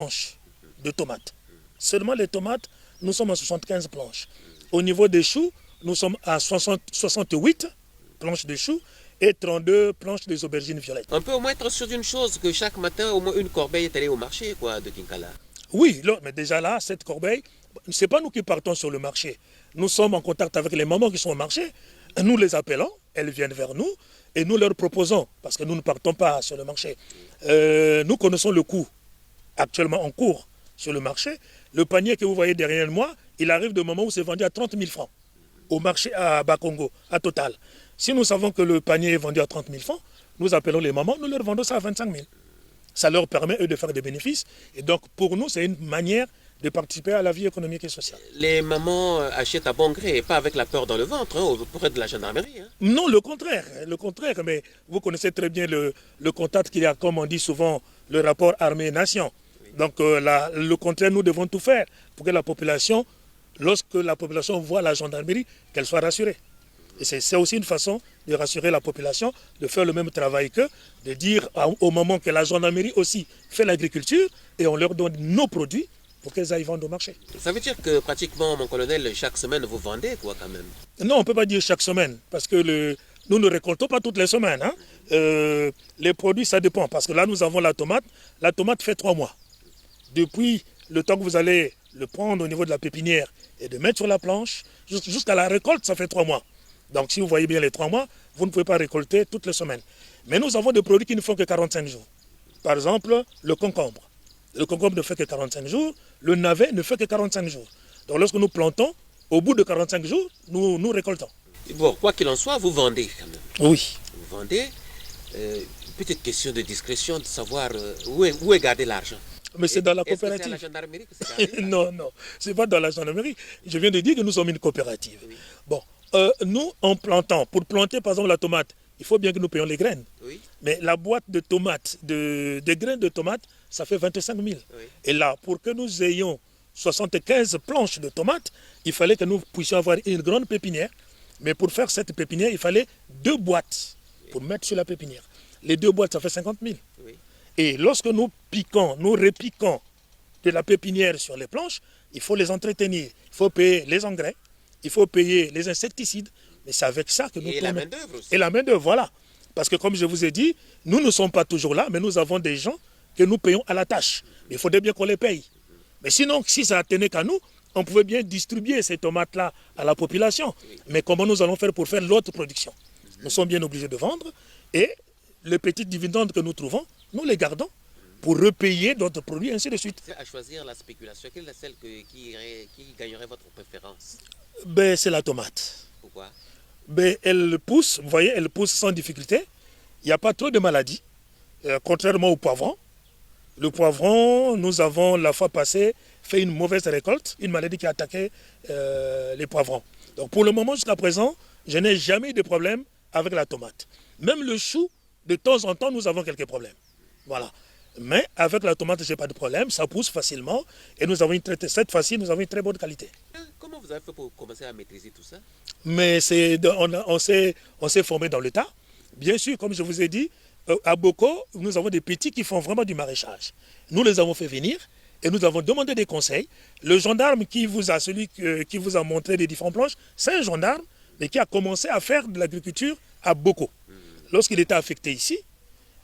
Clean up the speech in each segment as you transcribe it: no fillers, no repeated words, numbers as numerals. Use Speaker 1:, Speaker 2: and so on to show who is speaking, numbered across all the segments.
Speaker 1: planches de tomates. Seulement les tomates, nous sommes à 75 planches. Au niveau des choux, nous sommes à 68 planches de choux et 32 planches des aubergines violettes.
Speaker 2: On peut au moins être sûr d'une chose, que chaque matin, au moins une corbeille est allée au marché de Kinkala.
Speaker 1: Oui, mais déjà là, cette corbeille, ce n'est pas nous qui partons sur le marché. Nous sommes en contact avec les mamans qui sont au marché. Nous les appelons, elles viennent vers nous et nous leur proposons, parce que nous ne partons pas sur le marché. Nous connaissons le coût actuellement en cours sur le marché. Le panier que vous voyez derrière moi, il arrive de moment où c'est vendu à 30 000 francs au marché à Bakongo, à Total. Si nous savons que le panier est vendu à 30 000 francs, nous appelons les mamans, nous leur vendons ça à 25 000. Ça leur permet, eux, de faire des bénéfices. Et donc, pour nous, c'est une manière de participer à la vie économique et sociale.
Speaker 2: Les mamans achètent à bon gré, et pas avec la peur dans le ventre, auprès de la gendarmerie.
Speaker 1: Non, le contraire. Mais vous connaissez très bien le contact qu'il y a, comme on dit souvent, le rapport armée-nation. Oui. Donc, le contraire, nous devons tout faire pour que la population, lorsque la population voit la gendarmerie, qu'elle soit rassurée. Et c'est aussi une façon de rassurer la population, de faire le même travail qu'eux, de dire au moment que la gendarmerie aussi fait l'agriculture et on leur donne nos produits pour qu'elles aillent vendre au marché.
Speaker 2: Ça veut dire que pratiquement, mon colonel, chaque semaine vous vendez quoi quand même?
Speaker 1: Non, on ne peut pas dire chaque semaine parce que nous ne récoltons pas toutes les semaines. Hein. Les produits, ça dépend parce que là, nous avons la tomate. La tomate fait 3 mois. Depuis le temps que vous allez le prendre au niveau de la pépinière et de mettre sur la planche, jusqu'à la récolte, ça fait 3 mois. Donc, si vous voyez bien les 3 mois, vous ne pouvez pas récolter toutes les semaines. Mais nous avons des produits qui ne font que 45 jours. Par exemple, le concombre. Le concombre ne fait que 45 jours. Le navet ne fait que 45 jours. Donc, lorsque nous plantons, au bout de 45 jours, nous récoltons.
Speaker 2: Bon, quoi qu'il en soit, vous vendez quand même.
Speaker 1: Oui.
Speaker 2: Vous vendez. Petite question de discrétion, de savoir où est gardé l'argent.
Speaker 1: Mais c'est dans la coopérative.
Speaker 2: Est-ce que c'est à la gendarmerie que c'est gardé?
Speaker 1: Non, ce n'est pas dans la gendarmerie. Je viens de dire que nous sommes une coopérative. Oui. Bon. Nous, en plantant, pour planter par exemple la tomate, il faut bien que nous payions les graines. Oui. Mais la boîte de tomates, des graines de tomates, ça fait 25 000. Oui. Et là, pour que nous ayons 75 planches de tomates, il fallait que nous puissions avoir une grande pépinière. Mais pour faire cette pépinière, il fallait 2 boîtes pour mettre sur la pépinière. Les 2 boîtes, ça fait 50 000. Oui. Et lorsque nous repiquons de la pépinière sur les planches, il faut les entretenir. Il faut payer les engrais. Il faut payer les insecticides, mais c'est avec ça que nous tournons.
Speaker 2: Et la main-d'œuvre aussi.
Speaker 1: Et la main-d'œuvre, voilà. Parce que comme je vous ai dit, nous ne sommes pas toujours là, mais nous avons des gens que nous payons à la tâche. Il faudrait bien qu'on les paye. Mais sinon, si ça tenait qu'à nous, on pouvait bien distribuer ces tomates-là à la population. Mais comment nous allons faire pour faire l'autre production? Nous sommes bien obligés de vendre et les petites dividendes que nous trouvons, nous les gardons pour repayer d'autres produits, ainsi de suite.
Speaker 2: À choisir la spéculation, quelle est celle qui gagnerait votre préférence?
Speaker 1: C'est la tomate.
Speaker 2: Pourquoi?
Speaker 1: Elle pousse, vous voyez, elle pousse sans difficulté. Il n'y a pas trop de maladies, contrairement au poivron. Le poivron, nous avons la fois passée fait une mauvaise récolte, une maladie qui a attaqué les poivrons. Donc pour le moment, jusqu'à présent, je n'ai jamais eu de problème avec la tomate. Même le chou, de temps en temps, nous avons quelques problèmes. Voilà. Mais avec la tomate, je n'ai pas de problème, ça pousse facilement et nous avons cette fois-ci, nous avons une très bonne qualité.
Speaker 2: Comment vous avez fait pour commencer à maîtriser tout ça?
Speaker 1: Mais on s'est formé dans le tas. Bien sûr, comme je vous ai dit, à Boko, nous avons des petits qui font vraiment du maraîchage. Nous les avons fait venir et nous avons demandé des conseils. Le gendarme qui vous a montré les différentes planches, c'est un gendarme, mais qui a commencé à faire de l'agriculture à Boko. Lorsqu'il était affecté ici,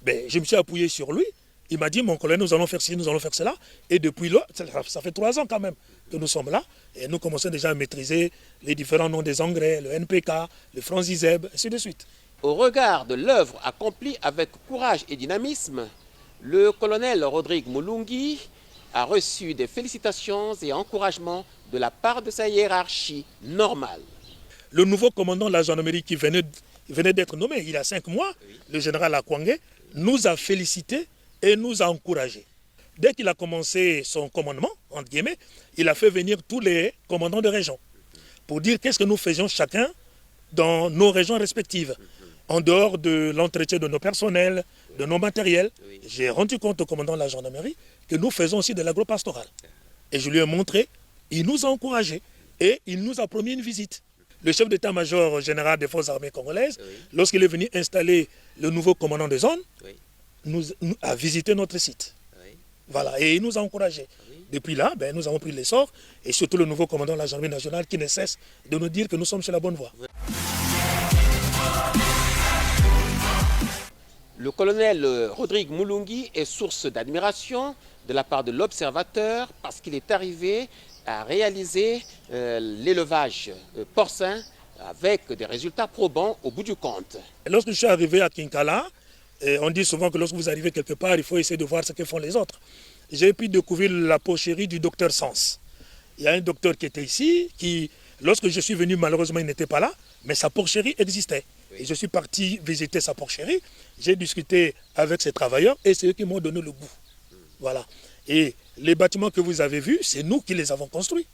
Speaker 1: je me suis appuyé sur lui. Il m'a dit, mon collègue, nous allons faire ci, nous allons faire cela. Et depuis là, ça fait 3 ans quand même que nous sommes là. Et nous commençons déjà à maîtriser les différents noms des engrais, le NPK, le Franzizeb, ainsi de suite.
Speaker 2: Au regard de l'œuvre accomplie avec courage et dynamisme, le colonel Rodrigue Mulungi a reçu des félicitations et encouragements de la part de sa hiérarchie normale.
Speaker 1: Le nouveau commandant de la gendarmerie qui venait d'être nommé il y a 5 mois, oui, le général Akwangé, nous a félicités et nous a encouragés. Dès qu'il a commencé son commandement, entre guillemets, il a fait venir tous les commandants de région pour dire qu'est-ce que nous faisions chacun dans nos régions respectives, en dehors de l'entretien de nos personnels, de nos matériels. Oui. J'ai rendu compte au commandant de la gendarmerie que nous faisons aussi de l'agropastoral. Et je lui ai montré, il nous a encouragés et il nous a promis une visite. Le chef d'état-major général des forces armées congolaises, oui, lorsqu'il est venu installer le nouveau commandant de zone, oui, nous a visité notre site. Oui. Voilà, et il nous a encouragés. Depuis là, nous avons pris l'essor, et surtout le nouveau commandant de la gendarmerie nationale qui ne cesse de nous dire que nous sommes sur la bonne voie.
Speaker 2: Le colonel Rodrigue Mulungi est source d'admiration de la part de l'observateur parce qu'il est arrivé à réaliser l'élevage porcin avec des résultats probants au bout du compte.
Speaker 1: Lorsque je suis arrivé à Kinkala, on dit souvent que lorsque vous arrivez quelque part, il faut essayer de voir ce que font les autres. J'ai pu découvrir la porcherie du docteur Sens. Il y a un docteur qui était ici, qui, lorsque je suis venu, malheureusement, il n'était pas là, mais sa porcherie existait. Et je suis parti visiter sa porcherie, j'ai discuté avec ses travailleurs et c'est eux qui m'ont donné le goût. Voilà. Et les bâtiments que vous avez vus, c'est nous qui les avons construits.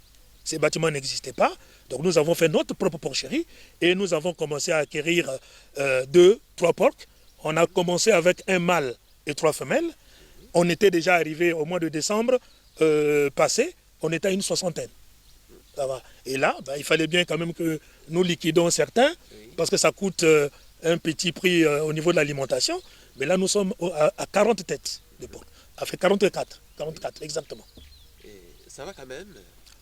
Speaker 1: Ces bâtiments n'existaient pas, donc nous avons fait notre propre porcherie et nous avons commencé à acquérir 2, 3 porcs. On a commencé avec un mâle et 3 femelles. On était déjà arrivé au mois de décembre passé, on était à une 60aine. Ça va. Et là, il fallait bien quand même que nous liquidons certains, parce que ça coûte un petit prix au niveau de l'alimentation. Mais là, nous sommes à 40 têtes de porc. Ça fait 44 exactement.
Speaker 2: Et ça va quand même?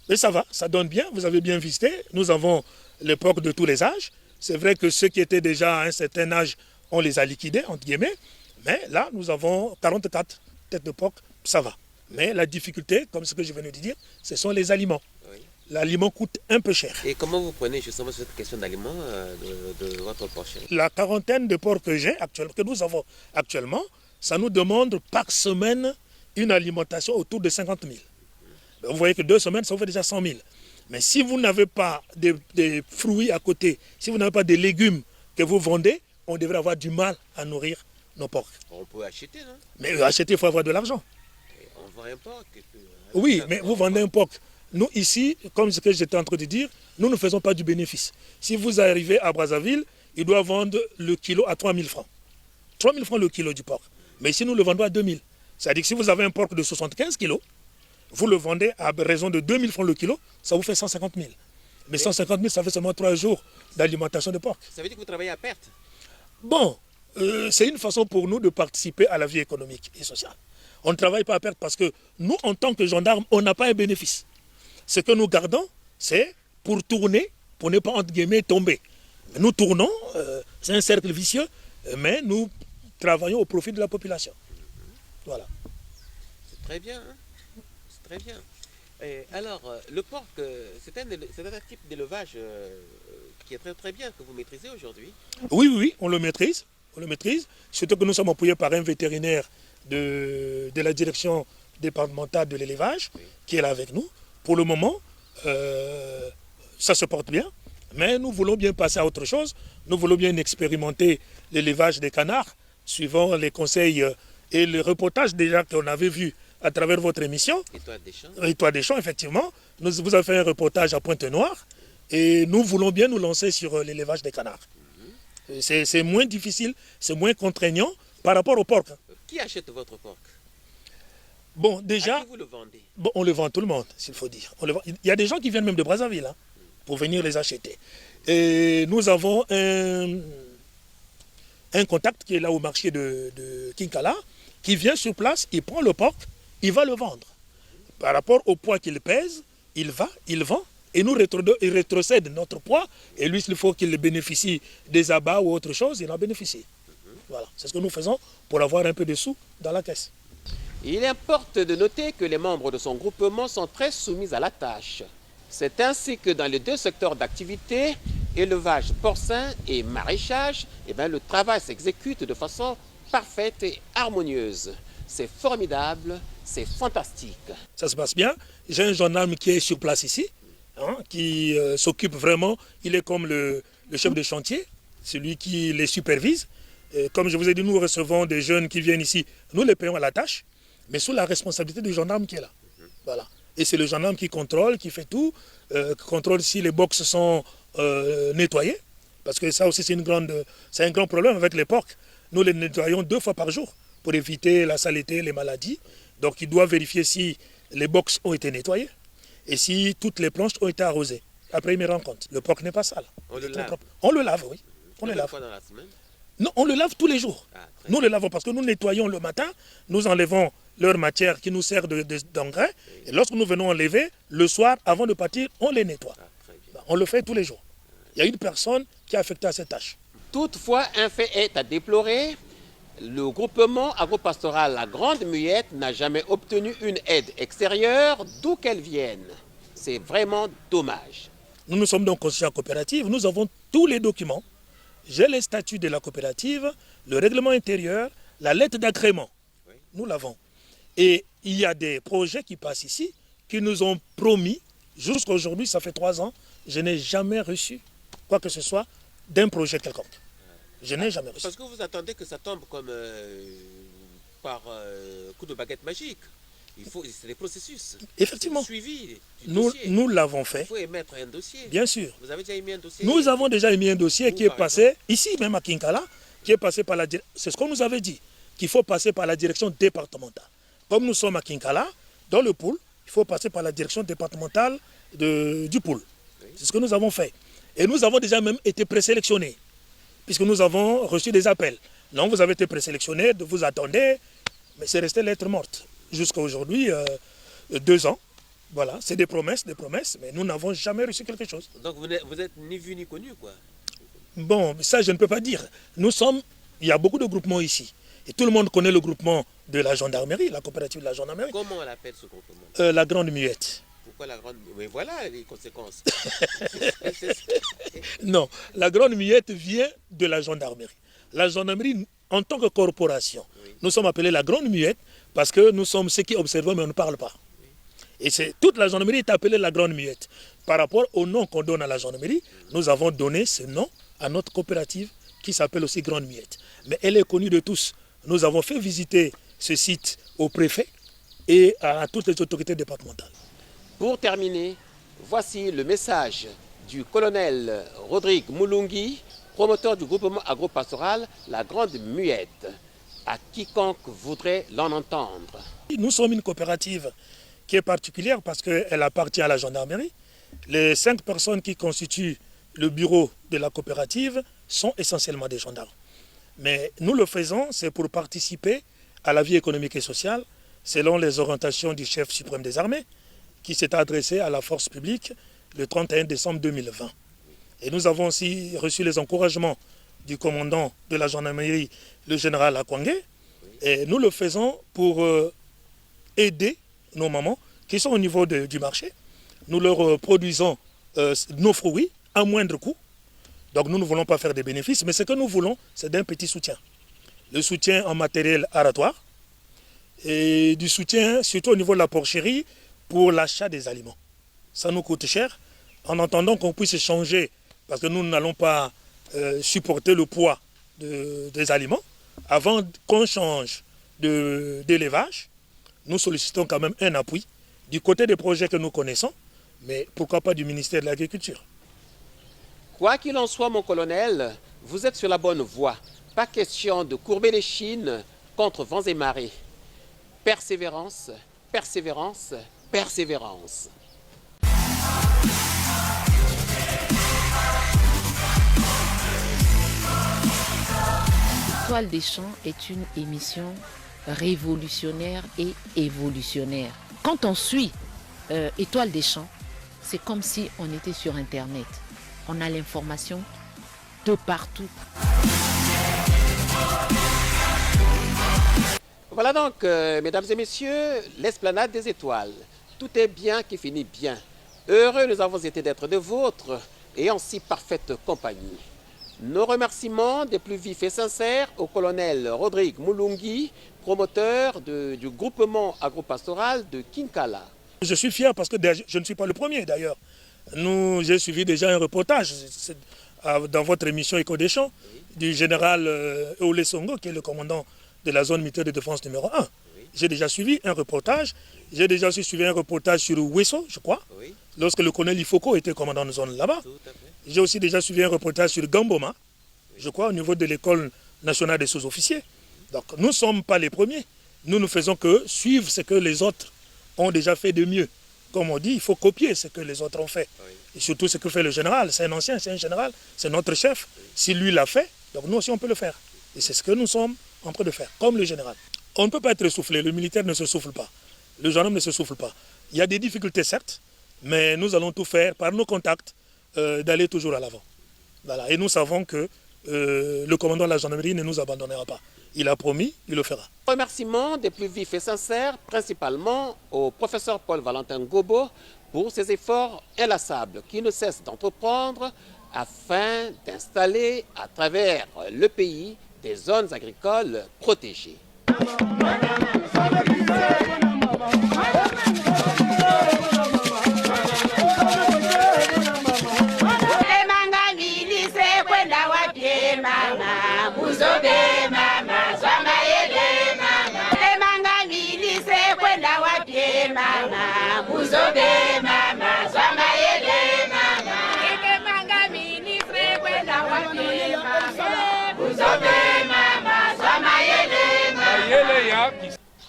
Speaker 1: Mais ça va, ça donne bien, vous avez bien visité. Nous avons les porcs de tous les âges. C'est vrai que ceux qui étaient déjà à un certain âge, on les a liquidés, entre guillemets. Mais là, nous avons 44 têtes de porc, ça va. Mais la difficulté, comme ce que je viens de dire, ce sont les aliments. L'aliment coûte un peu cher.
Speaker 2: Et comment vous prenez justement cette question d'aliment de votre porcherie?
Speaker 1: La quarantaine de porcs que nous avons actuellement, ça nous demande par semaine une alimentation autour de 50 000. Vous voyez que 2 semaines, ça vous fait déjà 100 000. Mais si vous n'avez pas des fruits à côté, si vous n'avez pas des légumes que vous vendez, on devrait avoir du mal à nourrir nos porcs.
Speaker 2: On peut acheter, non?
Speaker 1: Mais acheter, il faut avoir de l'argent.
Speaker 2: On vend un porc.
Speaker 1: Oui, mais vous vendez un porc. Nous, ici, comme ce que j'étais en train de dire, nous ne faisons pas du bénéfice. Si vous arrivez à Brazzaville, il doit vendre le kilo à 3 000 francs. 3 000 francs le kilo du porc. Mais ici, nous le vendons à 2 000. C'est-à-dire que si vous avez un porc de 75 kilos, vous le vendez à raison de 2 000 francs le kilo, ça vous fait 150 000. Mais 150 000, ça fait seulement 3 jours d'alimentation de porc.
Speaker 2: Ça veut dire que vous travaillez à perte?
Speaker 1: Bon, c'est une façon pour nous de participer à la vie économique et sociale. On ne travaille pas à perte parce que nous, en tant que gendarmes, on n'a pas un bénéfice. Ce que nous gardons, c'est pour tourner, pour ne pas, entre guillemets, tomber. Nous tournons, c'est un cercle vicieux, mais nous travaillons au profit de la population. Voilà.
Speaker 2: C'est très bien, hein? C'est très bien. Et alors, le porc, c'est un type d'élevage qui est très très bien, que vous maîtrisez aujourd'hui?
Speaker 1: Oui, on le maîtrise. On le maîtrise. Surtout que nous sommes appuyés par un vétérinaire de la direction départementale de l'élevage, qui est là avec nous. Pour le moment, ça se porte bien, mais nous voulons bien passer à autre chose. Nous voulons bien expérimenter l'élevage des canards, suivant les conseils et le reportage déjà qu'on avait vu à travers votre émission. Étoile des Champs, effectivement. Vous avez fait un reportage à Pointe-Noire et nous voulons bien nous lancer sur l'élevage des canards. C'est moins difficile, c'est moins contraignant par rapport au porc.
Speaker 2: Qui achète votre porc?
Speaker 1: Bon, déjà,
Speaker 2: à qui vous le vendez?
Speaker 1: Bon, on le vend à tout le monde, s'il faut dire. Il y a des gens qui viennent même de Brazzaville pour venir les acheter. Et nous avons un contact qui est là au marché de Kinkala, qui vient sur place, il prend le porc, il va le vendre. Par rapport au poids qu'il pèse, il vend, et nous il rétrocède notre poids, et lui, s'il faut qu'il bénéficie des abats ou autre chose, il en bénéficie. Voilà, c'est ce que nous faisons pour avoir un peu de sous dans la caisse.
Speaker 2: Il importe de noter que les membres de son groupement sont très soumis à la tâche. C'est ainsi que dans les 2 secteurs d'activité, élevage porcin et maraîchage, le travail s'exécute de façon parfaite et harmonieuse. C'est formidable, c'est fantastique.
Speaker 1: Ça se passe bien. J'ai un gendarme qui est sur place ici, qui s'occupe vraiment, il est comme le chef de chantier, celui qui les supervise. Et comme je vous ai dit, nous recevons des jeunes qui viennent ici, nous les payons à la tâche, mais sous la responsabilité du gendarme qui est là. Voilà. Et c'est le gendarme qui contrôle, qui fait tout, contrôle si les box sont nettoyés, parce que ça aussi c'est un grand problème avec les porcs. Nous les nettoyons 2 fois par jour pour éviter la saleté, les maladies. Donc il doit vérifier si les box ont été nettoyés et si toutes les planches ont été arrosées. Après il me rend compte, le porc n'est pas sale.
Speaker 2: On le lave?
Speaker 1: On le lave, oui. On le lave.
Speaker 2: Fois dans la semaine?
Speaker 1: Non, on le lave tous les jours.
Speaker 2: Ah,
Speaker 1: Nous le lavons parce que nous nettoyons le matin, nous enlevons leur matière qui nous sert d'engrais. Et lorsque nous venons enlever, le soir, avant de partir, on les nettoie. On le fait tous les jours. Il y a une personne qui est affectée à cette tâche.
Speaker 2: Toutefois, un fait est à déplorer. Le groupement agropastoral La Grande Muette n'a jamais obtenu une aide extérieure, d'où qu'elle vienne. C'est vraiment dommage.
Speaker 1: Nous nous sommes donc constitués en coopérative, nous avons tous les documents. J'ai les statuts de la coopérative, le règlement intérieur, la lettre d'agrément. Oui. Nous l'avons. Et il y a des projets qui passent ici, qui nous ont promis, jusqu'à aujourd'hui, ça fait 3 ans, je n'ai jamais reçu quoi que ce soit d'un projet quelconque. Je n'ai jamais reçu.
Speaker 2: Parce que vous attendez que ça tombe comme par coup de baguette magique. C'est des processus.
Speaker 1: Effectivement.
Speaker 2: Suivi
Speaker 1: nous l'avons fait.
Speaker 2: Il faut émettre un dossier.
Speaker 1: Bien sûr.
Speaker 2: Vous avez déjà émis un dossier?
Speaker 1: Nous avons déjà émis un dossier qui est passé, ici même à Kinkala, qui est passé par la direction. C'est ce qu'on nous avait dit, qu'il faut passer par la direction départementale. Comme nous sommes à Kinkala, dans le pôle, il faut passer par la direction départementale du pôle. Oui. C'est ce que nous avons fait. Et nous avons déjà même été présélectionnés, puisque nous avons reçu des appels. Non, vous avez été présélectionnés, vous attendez, mais c'est resté lettre morte. Jusqu'à aujourd'hui, 2 ans. Voilà, c'est des promesses, mais nous n'avons jamais reçu quelque chose.
Speaker 2: Donc vous n'êtes ni vu ni connu, quoi.
Speaker 1: Bon, ça je ne peux pas dire. Il y a beaucoup de groupements ici. Et tout le monde connaît le groupement de la gendarmerie, la coopérative de la gendarmerie.
Speaker 2: Comment on l'appelle ce groupement?
Speaker 1: La Grande Muette.
Speaker 2: Pourquoi la Grande Muette? Mais voilà les conséquences.
Speaker 1: Non, la Grande Muette vient de la gendarmerie. La gendarmerie, en tant que corporation, oui. Nous sommes appelés la Grande Muette parce que nous sommes ceux qui observons mais on ne parle pas. Oui. Et toute la gendarmerie est appelée la Grande Muette. Par rapport au nom qu'on donne à la gendarmerie, nous avons donné ce nom à notre coopérative qui s'appelle aussi Grande Muette. Mais elle est connue de tous. Nous avons fait visiter ce site au préfet et à toutes les autorités départementales.
Speaker 2: Pour terminer, voici le message du colonel Rodrigue Moulungi, promoteur du groupement agropastoral La Grande Muette, à quiconque voudrait l'en entendre.
Speaker 1: Nous sommes une coopérative qui est particulière parce qu'elle appartient à la gendarmerie. Les 5 personnes qui constituent le bureau de la coopérative sont essentiellement des gendarmes. Mais nous le faisons, c'est pour participer à la vie économique et sociale selon les orientations du chef suprême des armées qui s'est adressé à la force publique le 31 décembre 2020. Et nous avons aussi reçu les encouragements du commandant de la gendarmerie, le général Akwangé. Et nous le faisons pour aider nos mamans qui sont au niveau du marché. Nous leur produisons nos fruits à moindre coût. Donc nous ne voulons pas faire des bénéfices, mais ce que nous voulons, c'est d'un petit soutien. Le soutien en matériel aratoire et du soutien surtout au niveau de la porcherie pour l'achat des aliments. Ça nous coûte cher en attendant qu'on puisse changer, parce que nous n'allons pas supporter le poids des aliments. Avant qu'on change d'élevage, nous sollicitons quand même un appui du côté des projets que nous connaissons, mais pourquoi pas du ministère de l'Agriculture.
Speaker 2: Quoi qu'il en soit, mon colonel, vous êtes sur la bonne voie. Pas question de courber les chines contre vents et marées. Persévérance, persévérance, persévérance.
Speaker 3: Étoile des champs est une émission révolutionnaire et évolutionnaire. Quand on suit Étoile des champs, c'est comme si on était sur Internet. On a l'information de partout.
Speaker 2: Voilà donc, mesdames et messieurs, l'esplanade des étoiles. Tout est bien qui finit bien. Heureux nous avons été d'être de vôtres et en si parfaite compagnie. Nos remerciements des plus vifs et sincères au colonel Rodrigue Moulungi, promoteur du groupement agropastoral de Kinkala.
Speaker 1: Je suis fier parce que je ne suis pas le premier d'ailleurs. J'ai suivi déjà un reportage dans votre émission Écho des Champs du général Eolé Songo, qui est le commandant de la zone militaire de défense numéro 1. J'ai déjà suivi un reportage. J'ai déjà suivi un reportage sur Ouesso, je crois, lorsque le colonel Ifoko était commandant de zone là-bas. J'ai aussi déjà suivi un reportage sur Gamboma, je crois, au niveau de l'école nationale des sous-officiers. Donc nous ne sommes pas les premiers. Nous ne faisons que suivre ce que les autres ont déjà fait de mieux. Comme on dit, il faut copier ce que les autres ont fait. Et surtout ce que fait le général. C'est un ancien, c'est un général, c'est notre chef. Si lui l'a fait, Donc nous aussi, on peut le faire. Et c'est ce que nous sommes en train de faire, comme le général. On ne peut pas être essoufflé, le militaire ne se souffle pas, le gendarme ne se souffle pas. Il y a des difficultés, certes, mais nous allons tout faire par nos contacts d'aller toujours à l'avant. Voilà. Et nous savons que le commandant de la gendarmerie ne nous abandonnera pas. Il a promis, il le fera.
Speaker 2: Remerciements des plus vifs et sincères, principalement au professeur Paul-Valentin Gobo pour ses efforts inlassables qui ne cessent d'entreprendre afin d'installer à travers le pays des zones agricoles protégées.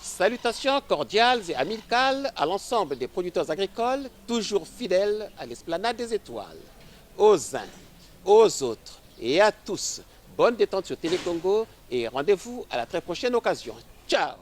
Speaker 2: Salutations cordiales et amicales à l'ensemble des producteurs agricoles, toujours fidèles à l'esplanade des étoiles. Aux uns, aux autres et à tous, bonne détente sur Télé Congo et rendez-vous à la très prochaine occasion. Ciao!